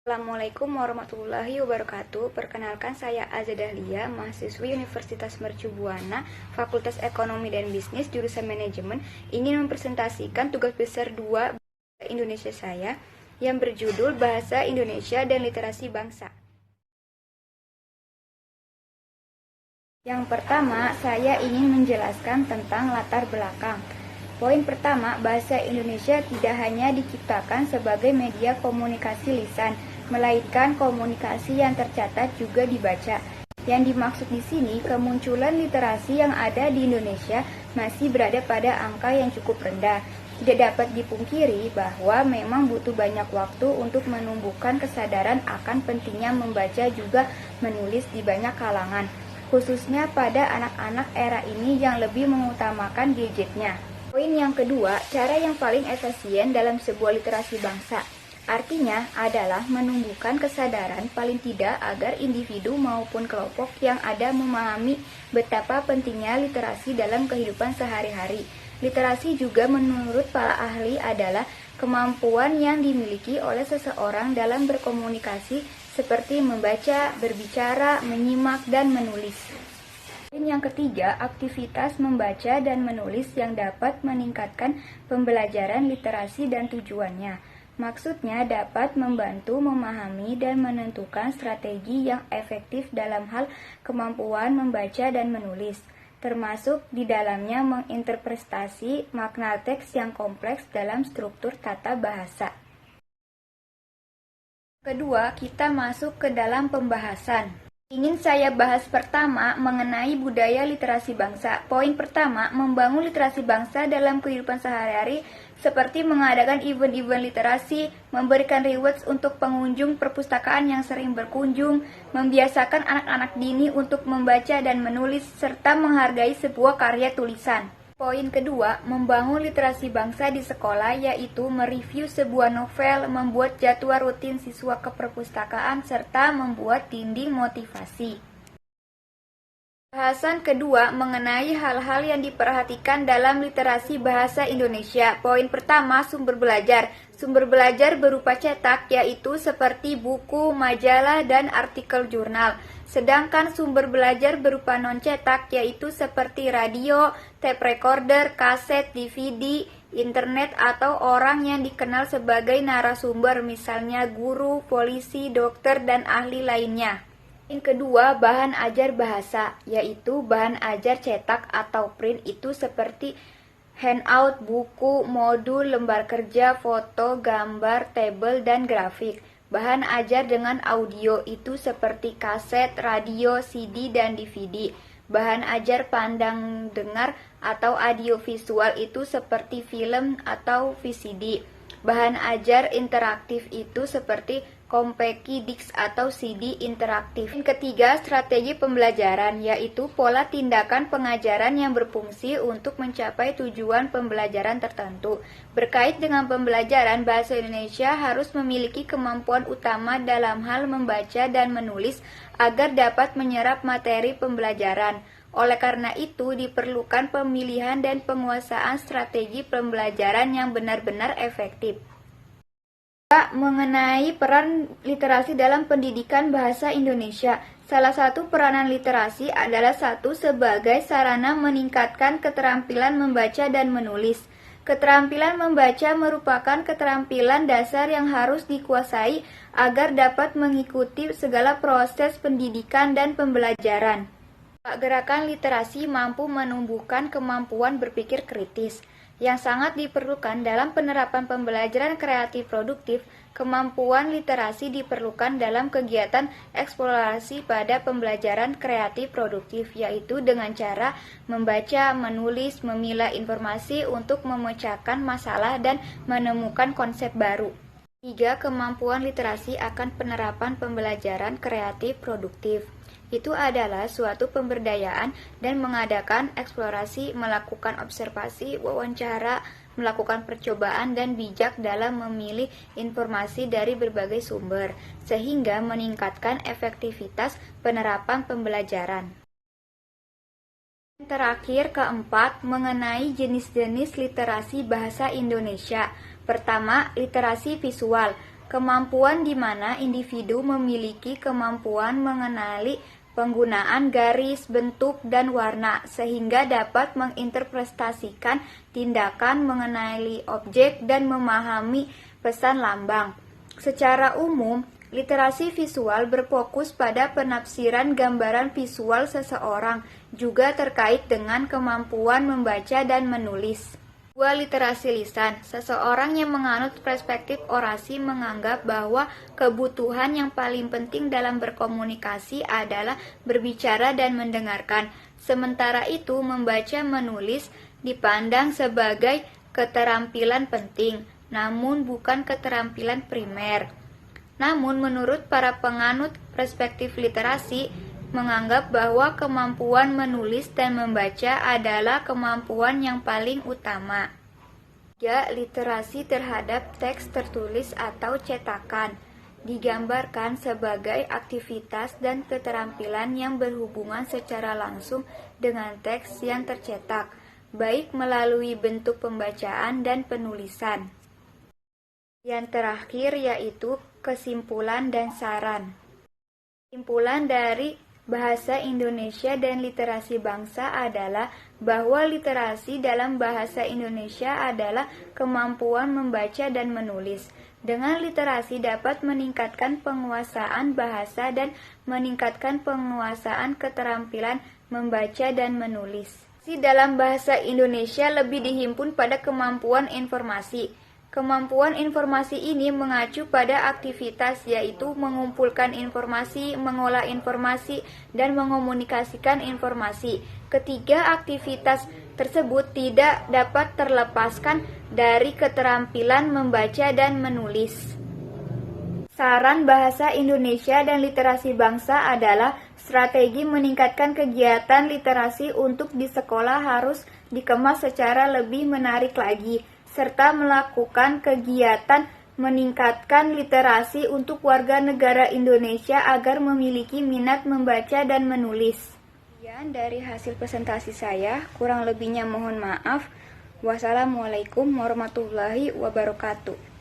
Assalamualaikum warahmatullahi wabarakatuh. Perkenalkan, saya Aza Dahlia, mahasiswi Universitas Mercu Buana, Fakultas Ekonomi dan Bisnis, jurusan Manajemen, ingin mempresentasikan tugas besar 2 bahasa Indonesia saya yang berjudul Bahasa Indonesia dan Literasi Bangsa. Yang pertama, saya ingin menjelaskan tentang latar belakang. Poin pertama, bahasa Indonesia tidak hanya diciptakan sebagai media komunikasi lisan, melainkan komunikasi yang tercatat juga dibaca. Yang dimaksud di sini, kemunculan literasi yang ada di Indonesia masih berada pada angka yang cukup rendah. Tidak dapat dipungkiri bahwa memang butuh banyak waktu untuk menumbuhkan kesadaran akan pentingnya membaca juga menulis di banyak kalangan, khususnya pada anak-anak era ini yang lebih mengutamakan gadgetnya. Poin yang kedua, cara yang paling efisien dalam sebuah literasi bangsa. Artinya adalah menumbuhkan kesadaran paling tidak agar individu maupun kelompok yang ada memahami betapa pentingnya literasi dalam kehidupan sehari-hari. Literasi juga menurut para ahli adalah kemampuan yang dimiliki oleh seseorang dalam berkomunikasi seperti membaca, berbicara, menyimak, dan menulis. Yang ketiga, aktivitas membaca dan menulis yang dapat meningkatkan pembelajaran literasi dan tujuannya. Maksudnya dapat membantu memahami dan menentukan strategi yang efektif dalam hal kemampuan membaca dan menulis, termasuk di dalamnya menginterpretasi makna teks yang kompleks dalam struktur tata bahasa. Kedua, kita masuk ke dalam pembahasan. Ingin saya bahas pertama mengenai budaya literasi bangsa. Poin pertama, membangun literasi bangsa dalam kehidupan sehari-hari seperti mengadakan event-event literasi, memberikan rewards untuk pengunjung perpustakaan yang sering berkunjung, membiasakan anak-anak dini untuk membaca dan menulis, serta menghargai sebuah karya tulisan. Poin kedua, membangun literasi bangsa di sekolah, yaitu mereview sebuah novel, membuat jadwal rutin siswa ke perpustakaan, serta membuat dinding motivasi. Bahasan kedua mengenai hal-hal yang diperhatikan dalam literasi bahasa Indonesia. Poin pertama, sumber belajar. Sumber belajar berupa cetak, yaitu seperti buku, majalah, dan artikel jurnal. Sedangkan sumber belajar berupa non-cetak, yaitu seperti radio, tape recorder, kaset, DVD, internet, atau orang yang dikenal sebagai narasumber, misalnya guru, polisi, dokter, dan ahli lainnya. Yang kedua, bahan ajar bahasa, yaitu bahan ajar cetak atau print itu seperti handout, buku, modul, lembar kerja, foto, gambar, tabel, dan grafik. Bahan ajar dengan audio itu seperti kaset, radio, CD, dan DVD. Bahan ajar pandang dengar atau audiovisual itu seperti film atau VCD. Bahan ajar interaktif itu seperti Kompeki Dix atau CD interaktif. Yang ketiga, strategi pembelajaran, yaitu pola tindakan pengajaran yang berfungsi untuk mencapai tujuan pembelajaran tertentu. Berkait dengan pembelajaran, bahasa Indonesia harus memiliki kemampuan utama dalam hal membaca dan menulis agar dapat menyerap materi pembelajaran. Oleh karena itu, diperlukan pemilihan dan penguasaan strategi pembelajaran yang benar-benar efektif. Mengenai peran literasi dalam pendidikan bahasa Indonesia. Salah satu peranan literasi adalah sebagai sarana meningkatkan keterampilan membaca dan menulis. Keterampilan membaca merupakan keterampilan dasar yang harus dikuasai agar dapat mengikuti segala proses pendidikan dan pembelajaran. Gerakan literasi mampu menumbuhkan kemampuan berpikir kritis, yang sangat diperlukan dalam penerapan pembelajaran kreatif produktif. Kemampuan literasi diperlukan dalam kegiatan eksplorasi pada pembelajaran kreatif produktif, yaitu dengan cara membaca, menulis, memilah informasi untuk memecahkan masalah dan menemukan konsep baru. 3. Kemampuan literasi akan penerapan pembelajaran kreatif produktif. Itu adalah suatu pemberdayaan dan mengadakan eksplorasi, melakukan observasi, wawancara, melakukan percobaan dan bijak dalam memilih informasi dari berbagai sumber, sehingga meningkatkan efektivitas penerapan pembelajaran. Terakhir, keempat, mengenai jenis-jenis literasi bahasa Indonesia. Pertama, literasi visual. kemampuan di mana individu memiliki kemampuan mengenali penggunaan garis, bentuk, dan warna sehingga dapat menginterpretasikan tindakan, mengenali objek, dan memahami pesan lambang. Secara umum, literasi visual berfokus pada penafsiran gambaran visual seseorang, juga terkait dengan kemampuan membaca dan menulis. Dua, literasi lisan. Seseorang yang menganut perspektif orasi menganggap bahwa kebutuhan yang paling penting dalam berkomunikasi adalah berbicara dan mendengarkan. Sementara itu, membaca menulis dipandang sebagai keterampilan penting, namun bukan keterampilan primer. Namun, menurut para penganut perspektif literasi, menganggap bahwa kemampuan menulis dan membaca adalah kemampuan yang paling utama. 3. Literasi terhadap teks tertulis atau cetakan digambarkan sebagai aktivitas dan keterampilan yang berhubungan secara langsung dengan teks yang tercetak, baik melalui bentuk pembacaan dan penulisan. Yang terakhir yaitu kesimpulan dan saran. Kesimpulan dari Bahasa Indonesia dan Literasi Bangsa adalah bahwa literasi dalam bahasa Indonesia adalah kemampuan membaca dan menulis. Dengan literasi dapat meningkatkan penguasaan bahasa dan meningkatkan penguasaan keterampilan membaca dan menulis. Dalam bahasa Indonesia lebih dihimpun pada kemampuan informasi. Kemampuan informasi ini mengacu pada aktivitas yaitu mengumpulkan informasi, mengolah informasi, dan mengomunikasikan informasi. Ketiga aktivitas tersebut tidak dapat terlepaskan dari keterampilan membaca dan menulis. Saran Bahasa Indonesia dan Literasi Bangsa adalah strategi meningkatkan kegiatan literasi untuk di sekolah harus dikemas secara lebih menarik lagi, serta melakukan kegiatan meningkatkan literasi untuk warga negara Indonesia agar memiliki minat membaca dan menulis. Sekian dari hasil presentasi saya, kurang lebihnya mohon maaf. Wassalamualaikum warahmatullahi wabarakatuh.